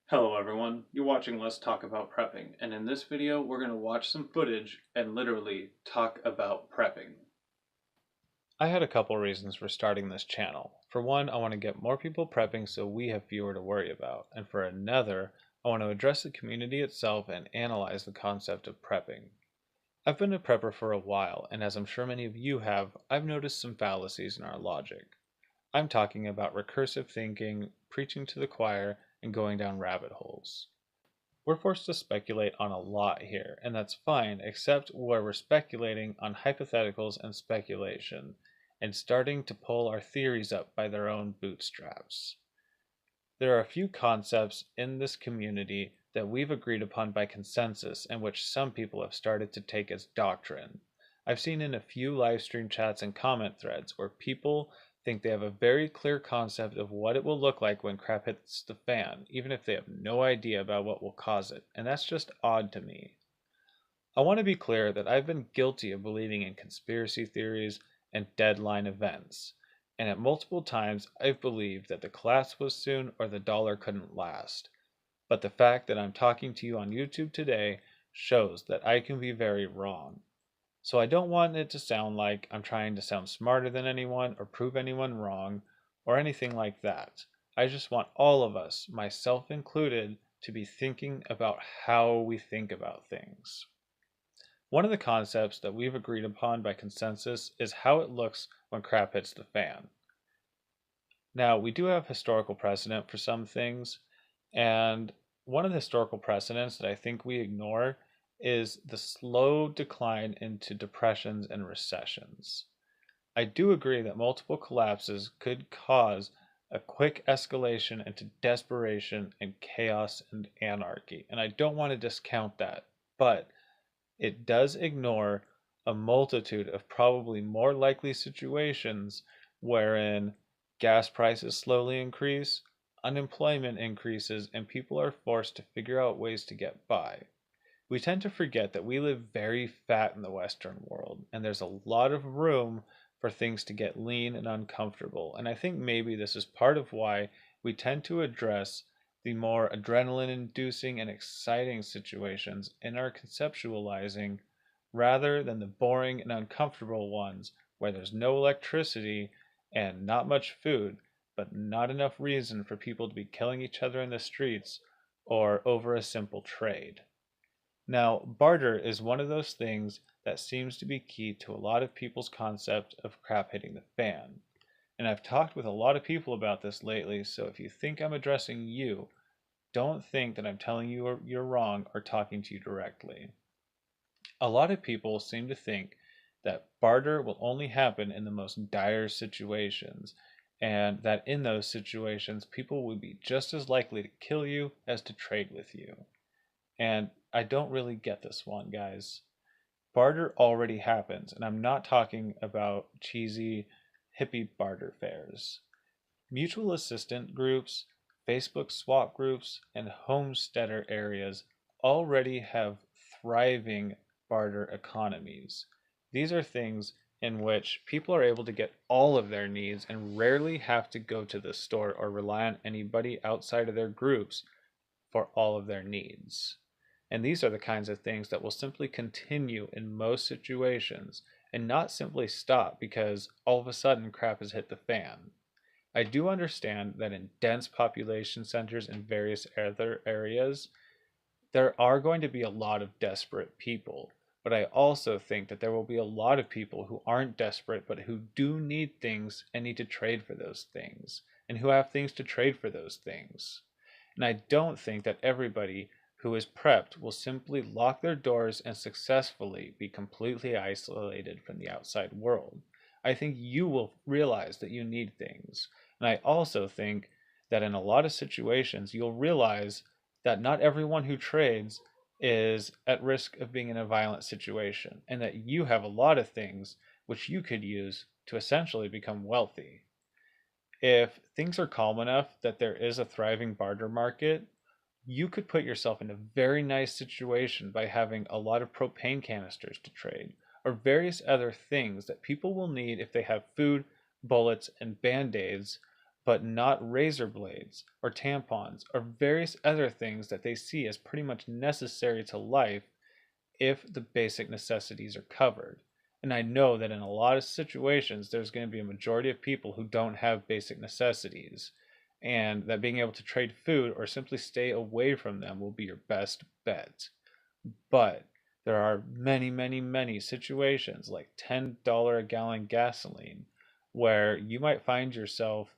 Hello everyone, you're watching Let's Talk About Prepping, and in this video we're going to watch some footage and literally talk about prepping. I had a couple reasons for starting this channel. For one, I want to get more people prepping so we have fewer to worry about, and for another, I want to address the community itself and analyze the concept of prepping. I've been a prepper for a while, and as I'm sure many of you have, I've noticed some fallacies in our logic. I'm talking about recursive thinking, preaching to the choir, and going down rabbit holes. We're forced to speculate on a lot here, and that's fine, except where we're speculating on hypotheticals and speculation, and starting to pull our theories up by their own bootstraps. There are a few concepts in this community that we've agreed upon by consensus and which some people have started to take as doctrine. I've seen in a few live stream chats and comment threads where people think they have a very clear concept of what it will look like when crap hits the fan, even if they have no idea about what will cause it, and that's just odd to me. I want to be clear that I've been guilty of believing in conspiracy theories and deadline events, and at multiple times I've believed that the collapse was soon or the dollar couldn't last. But the fact that I'm talking to you on YouTube today shows that I can be very wrong. So I don't want it to sound like I'm trying to sound smarter than anyone or prove anyone wrong or anything like that. I just want all of us, myself included, to be thinking about how we think about things. One of the concepts that we've agreed upon by consensus is how it looks when crap hits the fan. Now, we do have historical precedent for some things, and one of the historical precedents that I think we ignore is the slow decline into depressions and recessions. I do agree that multiple collapses could cause a quick escalation into desperation and chaos and anarchy, and I don't want to discount that, but it does ignore a multitude of probably more likely situations wherein gas prices slowly increase, unemployment increases, and people are forced to figure out ways to get by. We tend to forget that we live very fat in the Western world, and there's a lot of room for things to get lean and uncomfortable. And I think maybe this is part of why we tend to address the more adrenaline inducing and exciting situations in our conceptualizing rather than the boring and uncomfortable ones where there's no electricity and not much food, but not enough reason for people to be killing each other in the streets or over a simple trade. Now, barter is one of those things that seems to be key to a lot of people's concept of crap hitting the fan. And I've talked with a lot of people about this lately, so if you think I'm addressing you, don't think that I'm telling you you're wrong or talking to you directly. A lot of people seem to think that barter will only happen in the most dire situations, and that in those situations, people would be just as likely to kill you as to trade with you. And I don't really get this one, guys. Barter already happens, and I'm not talking about cheesy hippie barter fairs. Mutual assistant groups, Facebook swap groups, and homesteader areas already have thriving barter economies. These are things in which people are able to get all of their needs and rarely have to go to the store or rely on anybody outside of their groups for all of their needs. And these are the kinds of things that will simply continue in most situations and not simply stop because all of a sudden crap has hit the fan. I do understand that in dense population centers in various other areas, there are going to be a lot of desperate people. But I also think that there will be a lot of people who aren't desperate but who do need things and need to trade for those things, and who have things to trade for those things. And I don't think that everybody who is prepped will simply lock their doors and successfully be completely isolated from the outside world. I think you will realize that you need things. And I also think that in a lot of situations, you'll realize that not everyone who trades is at risk of being in a violent situation, and that you have a lot of things which you could use to essentially become wealthy. If things are calm enough that there is a thriving barter market, you could put yourself in a very nice situation by having a lot of propane canisters to trade, or various other things that people will need if they have food, bullets, and band aids, but not razor blades or tampons or various other things that they see as pretty much necessary to life if the basic necessities are covered. And I know that in a lot of situations, there's going to be a majority of people who don't have basic necessities, and that being able to trade food or simply stay away from them will be your best bet. But there are many, many, many situations like $10 a gallon gasoline where you might find yourself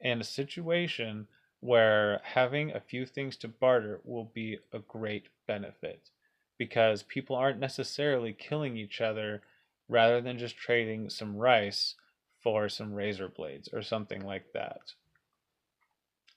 in a situation where having a few things to barter will be a great benefit because people aren't necessarily killing each other rather than just trading some rice for some razor blades or something like that.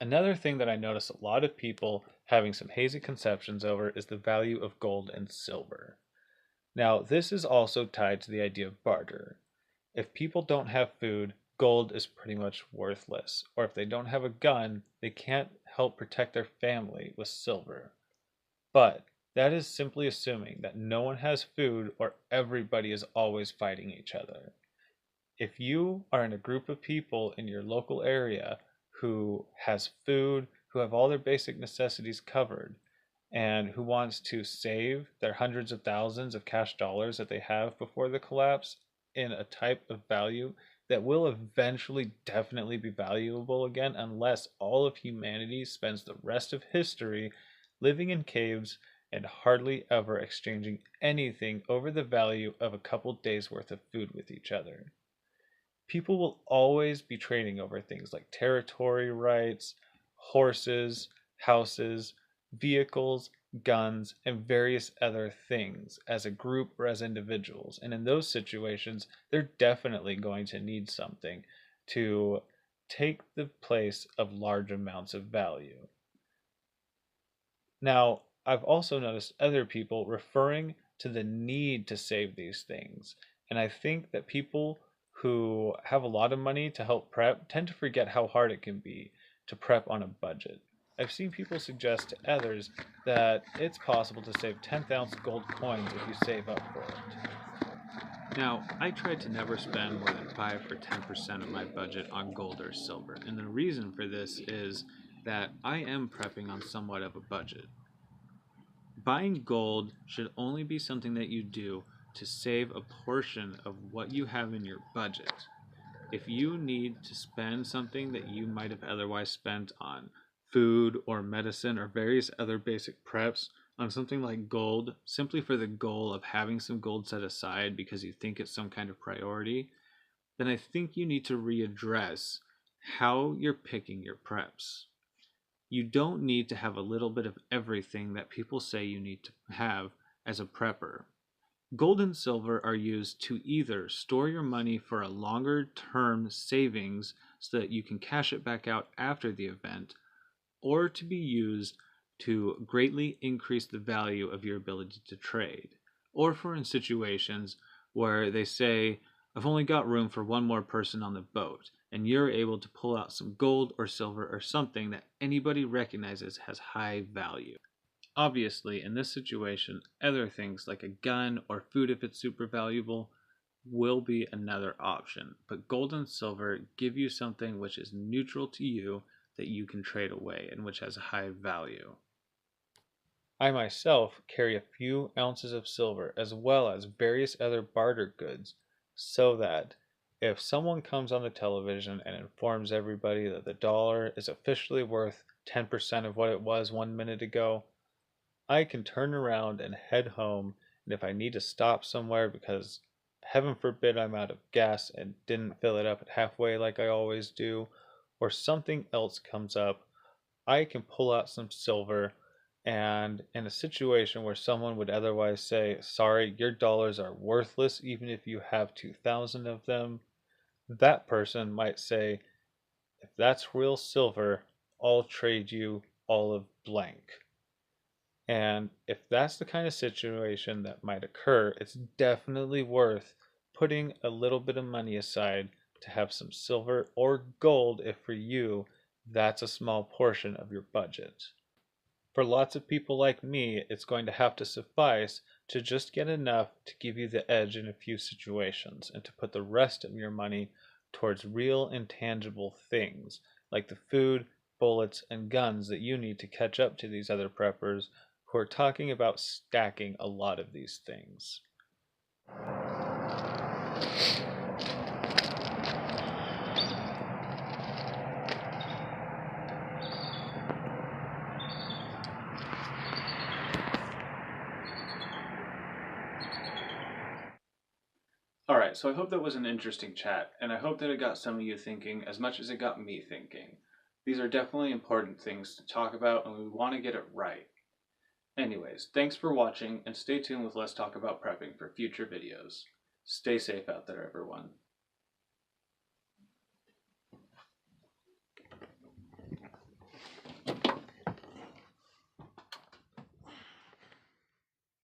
Another thing that I notice a lot of people having some hazy conceptions over is the value of gold and silver. Now, this is also tied to the idea of barter. If people don't have food, gold is pretty much worthless. Or if they don't have a gun, they can't help protect their family with silver. But that is simply assuming that no one has food or everybody is always fighting each other. If you are in a group of people in your local area who has food, who have all their basic necessities covered, and who wants to save their hundreds of thousands of cash dollars that they have before the collapse in a type of value that will eventually definitely be valuable again unless all of humanity spends the rest of history living in caves and hardly ever exchanging anything over the value of a couple days worth of food with each other. People will always be trading over things like territory rights, horses, houses, vehicles, guns, and various other things as a group or as individuals. And in those situations, they're definitely going to need something to take the place of large amounts of value. Now, I've also noticed other people referring to the need to save these things. And I think that people who have a lot of money to help prep tend to forget how hard it can be to prep on a budget. I've seen people suggest to others that it's possible to save 10th ounce gold coins if you save up for it. Now, I try to never spend more than 5 or 10% of my budget on gold or silver, and the reason for this is that I am prepping on somewhat of a budget. Buying gold should only be something that you do to save a portion of what you have in your budget. If you need to spend something that you might have otherwise spent on food or medicine or various other basic preps on something like gold, simply for the goal of having some gold set aside because you think it's some kind of priority, then I think you need to readdress how you're picking your preps. You don't need to have a little bit of everything that people say you need to have as a prepper. Gold and silver are used to either store your money for a longer term savings so that you can cash it back out after the event, or to be used to greatly increase the value of your ability to trade, or for in situations where they say, I've only got room for one more person on the boat, and you're able to pull out some gold or silver or something that anybody recognizes has high value. Obviously, in this situation, other things like a gun or food if it's super valuable will be another option, but gold and silver give you something which is neutral to you that you can trade away and which has a high value. I myself carry a few ounces of silver as well as various other barter goods so that if someone comes on the television and informs everybody that the dollar is officially worth 10% of what it was 1 minute ago, I can turn around and head home, and if I need to stop somewhere because heaven forbid I'm out of gas and didn't fill it up at halfway like I always do, or something else comes up, I can pull out some silver, and in a situation where someone would otherwise say, sorry, your dollars are worthless even if you have 2,000 of them, that person might say, if that's real silver, I'll trade you all of blank. And if that's the kind of situation that might occur, it's definitely worth putting a little bit of money aside to have some silver or gold if for you that's a small portion of your budget. For lots of people like me, it's going to have to suffice to just get enough to give you the edge in a few situations and to put the rest of your money towards real intangible things, like the food, bullets, and guns that you need to catch up to these other preppers who are talking about stacking a lot of these things. Alright, so I hope that was an interesting chat, and I hope that it got some of you thinking as much as it got me thinking. These are definitely important things to talk about, and we want to get it right. Anyways, thanks for watching, and stay tuned with Let's Talk About Prepping for future videos. Stay safe out there, everyone.